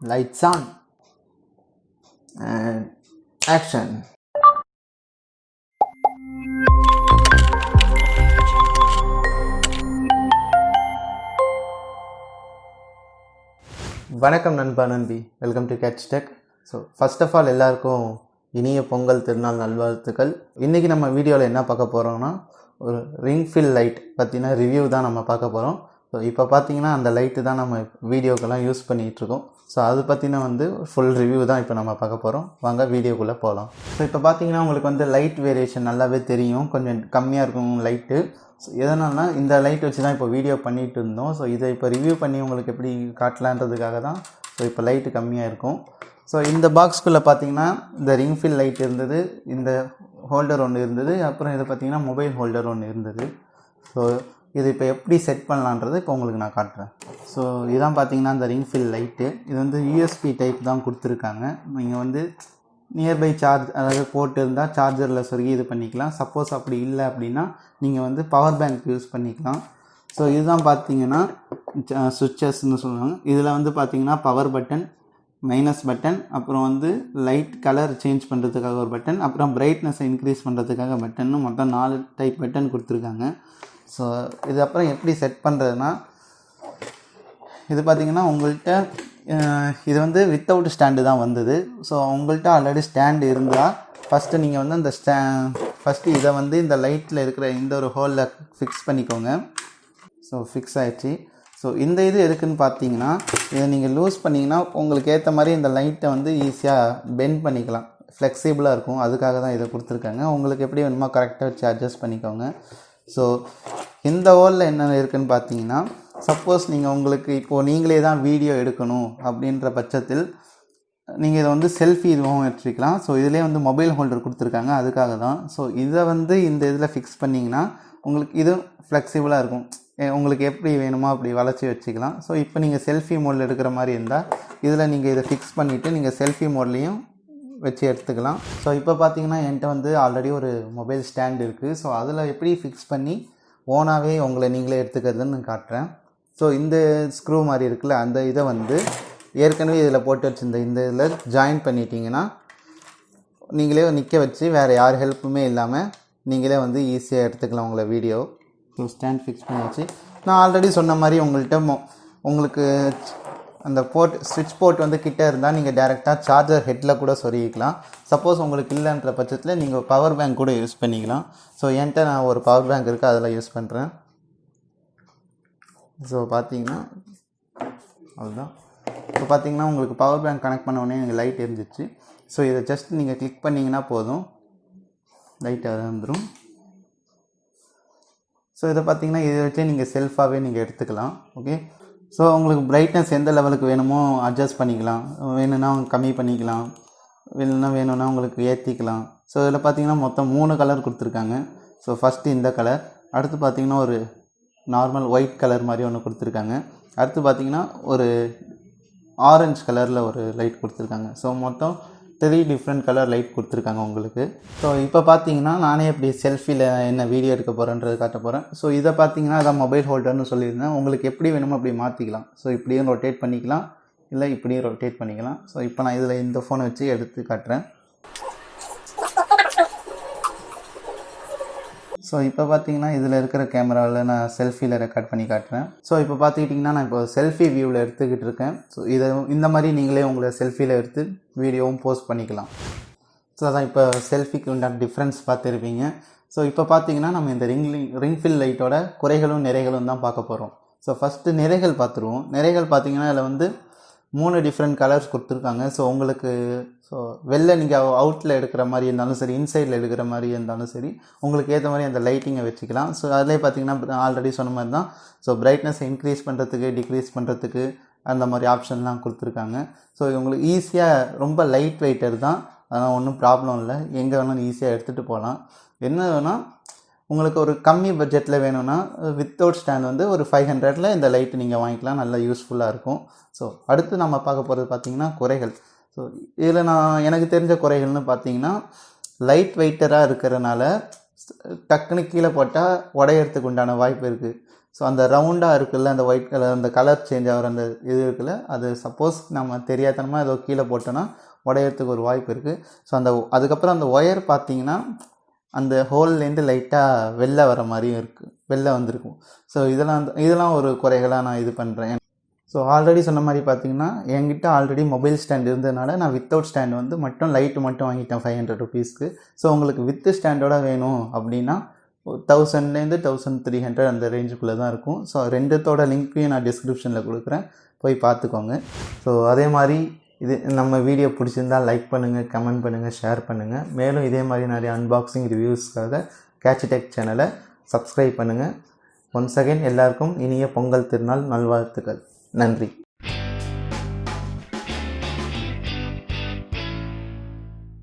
Lights on and action. வணக்கம் நண்பா நண்பி, welcome to catch tech. So first of all எல்லாருக்கும் இனிய பொங்கல் திருநாள் நல்வாழ்த்துக்கள். இன்றைக்கி நம்ம வீடியோவில் என்ன பார்க்க போகிறோம்னா, ஒரு ரிங் ஃபில் லைட் பற்றின ரிவ்யூ தான் நம்ம பார்க்க போகிறோம். ஸோ இப்போ பார்த்தீங்கன்னா அந்த லைட்டு தான் நம்ம வீடியோக்கெல்லாம் யூஸ் பண்ணிகிட்ருக்கோம். ஸோ அது பற்றின ஃபுல் ரிவ்யூ தான் இப்போ நம்ம பார்க்க போகிறோம். வாங்க வீடியோக்குள்ளே போகலாம். ஸோ இப்போ பார்த்தீங்கன்னா உங்களுக்கு லைட் வேரியேஷன் நல்லாவே தெரியும், கொஞ்சம் கம்மியாக இருக்கும் லைட்டு. ஸோ எதனால்னா இந்த லைட் வச்சு தான் இப்போ வீடியோ பண்ணிகிட்டு இருந்தோம். ஸோ இதை இப்போ ரிவ்யூ பண்ணி உங்களுக்கு எப்படி காட்டலான்றதுக்காக தான். ஸோ இப்போ லைட்டு கம்மியாக இருக்கும். ஸோ இந்த பாக்ஸ்குள்ளே பார்த்தீங்கன்னா இந்த ரிங் ஃபில் லைட் இருந்தது, இந்த ஹோல்டர் ஒன்று இருந்தது, அப்புறம் இது பார்த்திங்கன்னா மொபைல் ஹோல்டர் ஒன்று இருந்தது. ஸோ இது இப்போ எப்படி செட் பண்ணலான்றது இப்போ உங்களுக்கு நான் காட்டுறேன். ஸோ இதான் பார்த்தீங்கன்னா இந்த ரிங் ஃபில் லைட்டு. இது யூஎஸ்பி டைப் தான் கொடுத்துருக்காங்க. நீங்கள் நியர்பை சார்ஜ், அதாவது போட்டு இருந்தால் சார்ஜரில் சொருகி இது பண்ணிக்கலாம். சப்போஸ் அப்படி இல்லை அப்படின்னா நீங்கள் பவர் பேங்க் யூஸ் பண்ணிக்கலாம். ஸோ இதுதான் பார்த்தீங்கன்னா சுவிட்சஸ்ன்னு சொல்லுவாங்க. இதில் பார்த்தீங்கன்னா பவர் பட்டன், மைனஸ் பட்டன், அப்புறம் லைட் கலர் சேஞ்ச் பண்ணுறதுக்காக ஒரு பட்டன், அப்புறம் பிரைட்னஸை இன்க்ரீஸ் பண்ணுறதுக்காக பட்டன்னு மொத்தம் 4 டைப் பட்டன் கொடுத்துருக்காங்க. ஸோ இது அப்புறம் எப்படி செட் பண்ணுறதுனா, இது பார்த்திங்கன்னா உங்கள்கிட்ட இது வித்தவுட் ஸ்டாண்டு தான் வந்தது. ஸோ உங்கள்கிட்ட ஆல்ரெடி ஸ்டாண்டு இருந்தால் ஃபஸ்ட்டு நீங்கள் அந்த ஃபஸ்ட்டு இதை இந்த லைட்டில் இருக்கிற இந்த ஒரு ஹோலில் ஃபிக்ஸ் பண்ணிக்கோங்க. ஸோ ஃபிக்ஸ் ஆகிடுச்சு. ஸோ இந்த இது எதுக்குன்னு பார்த்தீங்கன்னா, இதை நீங்கள் லூஸ் பண்ணிங்கன்னா உங்களுக்கு ஏற்ற மாதிரி இந்த லைட்டை ஈஸியாக பெண்ட் பண்ணிக்கலாம், ஃப்ளெக்சிபிளாக இருக்கும். அதுக்காக தான் இதை கொடுத்துருக்காங்க. உங்களுக்கு எப்படி வேணுமோ கரெக்டாக வச்சு அட்ஜஸ்ட் பண்ணிக்கோங்க. ஸோ இந்த ஹோலில் என்ன இருக்குதுன்னு பார்த்தீங்கன்னா, சப்போஸ் நீங்கள் உங்களுக்கு இப்போது நீங்களே தான் வீடியோ எடுக்கணும் அப்படின்ற பட்சத்தில் நீங்கள் இதை செல்ஃபி இதுவும் எடுத்துக்கலாம். ஸோ இதிலே மொபைல் ஹோல்டர் கொடுத்துருக்காங்க, அதுக்காக தான். ஸோ இதை இந்த இதில் ஃபிக்ஸ் பண்ணிங்கன்னா உங்களுக்கு இது ஃப்ளெக்சிபிளாக இருக்கும். உங்களுக்கு எப்படி வேணுமோ அப்படி வளைச்சி வச்சுக்கலாம். ஸோ இப்போ நீங்கள் செல்ஃபி மோடில் எடுக்கிற மாதிரி இருந்தால் இதில் நீங்கள் இதை ஃபிக்ஸ் பண்ணிவிட்டு நீங்கள் செல்ஃபி மோட்லேயும் வச்சு எடுத்துக்கலாம். ஸோ இப்போ பார்த்தீங்கன்னா என்கிட்ட ஆல்ரெடி ஒரு மொபைல் ஸ்டாண்ட் இருக்குது. ஸோ அதில் எப்படி ஃபிக்ஸ் பண்ணி ஓனாகவே உங்களை நீங்களே எடுத்துக்கிறதுன்னு காட்டுறேன். ஸோ இந்த ஸ்க்ரூ மாதிரி இருக்குல்ல, அந்த இதை ஏற்கனவே இதில் போட்டு வச்சுருந்த இந்த இதில் ஜாயின் பண்ணிட்டீங்கன்னா நீங்களே நிற்க வச்சு வேறு யார் ஹெல்ப்புமே இல்லாமல் நீங்களே ஈஸியாக எடுத்துக்கலாம் உங்களை வீடியோ. ஸோ ஸ்டாண்ட் ஃபிக்ஸ் பண்ணியாச்சு. நான் ஆல்ரெடி சொன்ன மாதிரி உங்களுக்கு அந்த ஸ்விட்ச் போர்ட் கிட்டே இருந்தால் நீங்கள் டேரெக்டாக சார்ஜர் ஹெட்டில் கூட சொருகிக்கலாம். சப்போஸ் உங்களுக்கு இல்லைன்ற பட்சத்தில் நீங்கள் பவர் பேங்க் கூட யூஸ் பண்ணிக்கலாம். ஸோ என்கிட்ட நான் ஒரு பவர் பேங்க் இருக்குது, அதில் யூஸ் பண்ணுறேன். ஸோ பார்த்தீங்கன்னா அதுதான். இப்போ பார்த்தீங்கன்னா உங்களுக்கு பவர் பேங்க் கனெக்ட் பண்ண உடனே எனக்கு லைட் எரிஞ்சிச்சு. ஸோ இதை ஜஸ்ட் நீங்கள் கிளிக் பண்ணிங்கன்னா போதும், லைட் வந்துடும். ஸோ இதை பார்த்தீங்கன்னா இதை வச்சே நீங்கள் செல்ஃபாகவே நீங்கள் எடுத்துக்கலாம். ஓகே. ஸோ உங்களுக்கு பிரைட்னஸ் எந்த லெவலுக்கு வேணுமோ அட்ஜஸ்ட் பண்ணிக்கலாம். வேணும்னா கம்மி பண்ணிக்கலாம், வேணும்னா உங்களுக்கு ஏற்றிக்கலாம். ஸோ இதில் பார்த்தீங்கன்னா மொத்தம் 3 கலர் கொடுத்துருக்காங்க. ஸோ ஃபஸ்ட்டு இந்த கலர், அடுத்து பார்த்தீங்கன்னா ஒரு நார்மல் ஒயிட் கலர் மாதிரி ஒன்று கொடுத்துருக்காங்க, அடுத்து பார்த்தீங்கன்னா ஒரு ஆரஞ்சு கலரில் ஒரு லைட் கொடுத்துருக்காங்க. ஸோ மொத்தம் 3 டிஃப்ரெண்ட் கலர் லைட் கொடுத்துருக்காங்க உங்களுக்கு. ஸோ இப்போ பார்த்தீங்கன்னா நானே எப்படி செல்ஃபியில் என்ன வீடியோ எடுக்க போகிறேன்றது காட்ட போகிறேன். ஸோ இதை பார்த்தீங்கன்னா அதான் மொபைல் ஹோல்டர்னு சொல்லியிருந்தேன். உங்களுக்கு எப்படி வேணுமோ அப்படி மாற்றிக்கலாம். ஸோ இப்படியும் ரொட்டேட் பண்ணிக்கலாம், இல்லை இப்படியும் ரொட்டேட் பண்ணிக்கலாம். ஸோ இப்போ நான் இதில் இந்த ஃபோனை வச்சு எடுத்து காட்டுறேன். ஸோ இப்போ பார்த்தீங்கன்னா இதில் இருக்கிற கேமராவில் நான் செல்ஃபியில் ரெக்கார்ட் பண்ணி காட்டுறேன். ஸோ இப்போ பார்த்துக்கிட்டிங்கன்னா நான் இப்போ செல்ஃபி வியூவில் எடுத்துக்கிட்டு இருக்கேன். ஸோ இந்த மாதிரி நீங்களே உங்களை செல்ஃபியில் எடுத்து வீடியோவும் போஸ்ட் பண்ணிக்கலாம். ஸோ அதான் இப்போ செல்ஃபிக்கு உண்டான டிஃப்ரென்ஸ் பார்த்துருப்பீங்க. ஸோ இப்போ பார்த்தீங்கன்னா நம்ம இந்த ரிங் ஃபில் லைட்டோட குறைகளும் நிறைகளும் தான் பார்க்க போகிறோம். ஸோ ஃபஸ்ட்டு நிறைகள் பார்த்துருவோம். நிறைகள் பார்த்தீங்கன்னா இதில் 3 டிஃப்ரெண்ட் கலர்ஸ் கொடுத்துருக்காங்க. ஸோ உங்களுக்கு வெளில நீங்கள் அவுட்டில் எடுக்கிற மாதிரி இருந்தாலும் சரி, இன்சைடில் எடுக்கிற மாதிரி இருந்தாலும் சரி, உங்களுக்கு ஏற்ற மாதிரி அந்த லைட்டிங்கை வச்சுக்கலாம். ஸோ அதிலே பார்த்தீங்கன்னா ஆல்ரெடி சொன்ன மாதிரி தான். ஸோ பிரைட்னஸை இன்க்ரீஸ் பண்ணுறதுக்கு, டிக்ரீஸ் பண்ணுறதுக்கு அந்த மாதிரி ஆப்ஷன்லாம் கொடுத்துருக்காங்க. ஸோ உங்களுக்கு ஈஸியாக ரொம்ப லைட் வெயிட்டர் தான், அதனால் ஒன்றும் ப்ராப்ளம் இல்லை, எங்கே வேணாலும் ஈஸியாக எடுத்துகிட்டு போகலாம். என்ன வேணால் உங்களுக்கு ஒரு கம்மி பட்ஜெட்டில் வேணும்னா வித்தவுட் ஸ்டாண்ட் ஒரு 500 இந்த லைட்டு நீங்கள் வாங்கிக்கலாம், நல்லா யூஸ்ஃபுல்லாக இருக்கும். ஸோ அடுத்து நம்ம பார்க்க போகிறது பார்த்திங்கன்னா குறைகள். ஸோ இதில் எனக்கு தெரிஞ்ச குறைகள்னு பார்த்தீங்கன்னா, லைட் வெயிட்டராக இருக்கிறனால டக்குன்னு கீழே போட்டால் உடையறதுக்கு உண்டான வாய்ப்பு இருக்குது. ஸோ அந்த ரவுண்டாக இருக்குல்ல, அந்த ஒயிட் கலர், அந்த கலர் சேஞ்ச் ஆகிற அந்த இது இருக்குல்ல, அது சப்போஸ் நம்ம தெரியாதனமாக ஏதோ கீழே போட்டோன்னா உடையறதுக்கு ஒரு வாய்ப்பு இருக்குது. ஸோ அதுக்கப்புறம் அந்த ஒயர் பார்த்தீங்கன்னா அந்த ஹோல்லேருந்து லைட்டாக வெளில வர மாதிரியும் இருக்குது, வெளில வந்திருக்கும். ஸோ இதெல்லாம் ஒரு குறைகளாக நான் இது பண்ணுறேன். ஸோ ஆல்ரெடி சொன்ன மாதிரி பார்த்தீங்கன்னா என்கிட்ட ஆல்ரெடி மொபைல் ஸ்டாண்ட் இருந்ததுனால நான் வித்தவுட் ஸ்டாண்ட் வந்து லைட்டு மட்டும் வாங்கிட்டேன் 500 ருபீஸ்க்கு. ஸோ உங்களுக்கு வித்து ஸ்டாண்டோட வேணும் அப்படின்னா 1000லேருந்து 1300 அந்த ரேஞ்சுக்குள்ளே தான் இருக்கும். ஸோ ரெண்டுத்தோட லிங்க்கையும் நான் டிஸ்கிரிப்ஷனில் கொடுக்குறேன், போய் பார்த்துக்கோங்க. ஸோ அதே மாதிரி இது நம்ம வீடியோ பிடிச்சிருந்தால் லைக் பண்ணுங்கள், கமெண்ட் பண்ணுங்கள், ஷேர் பண்ணுங்கள். மேலும் இதே மாதிரி நிறைய அன்பாக்சிங் ரிவ்யூஸ்க்காக கேட்ச் டெக் சேனலை சப்ஸ்கிரைப் பண்ணுங்கள். ஒன்ஸ் அகைன் எல்லாருக்கும் இனிய பொங்கல் திருநாள் நல்வாழ்த்துக்கள். நன்றி.